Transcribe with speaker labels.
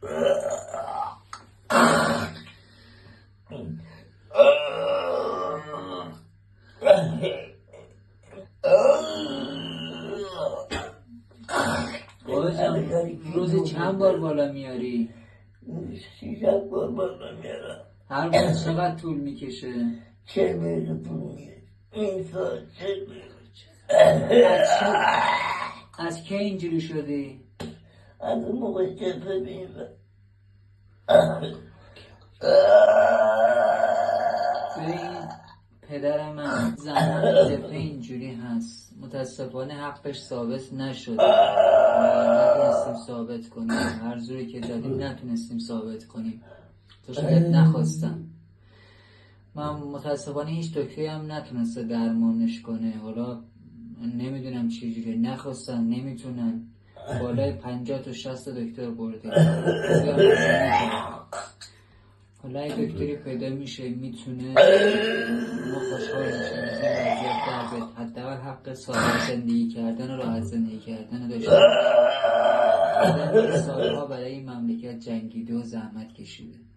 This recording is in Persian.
Speaker 1: بابا جان روز چند بار بالا میاری؟
Speaker 2: 6 بار بالا میارم.
Speaker 1: هر بار چقدر طول میکشه؟
Speaker 2: 40 دقیقه طول میکشه. این ساعت 40 دقیقه.
Speaker 1: از کی اینجوری شدی؟
Speaker 2: از اون موقع که ببینیم
Speaker 1: ببین پدر من زمان جبهه اینجوری هست، متاسفانه حقش ثابت نشد، نتونستیم ثابت کنیم، هر زوری که دادیم نتونستیم ثابت کنیم، تو شاید نخواستم. من متاسفانه هیچ دکتری هم نتونسته درمانش کنه، حالا نمیدونم چی جوری، نخواستن، نمیتونن، بالای 50 تا 60 دکتر بردیم، حالا اگه دکتری پیدا میشه میتونه، ما خوشحال میشیم از این وضعیت در بیاد، حداقل حق سالم زندگی کردن و راحت زندگی کردن داشته باشه. آدم سالها برای این مملکت جنگیده و زحمت کشیده.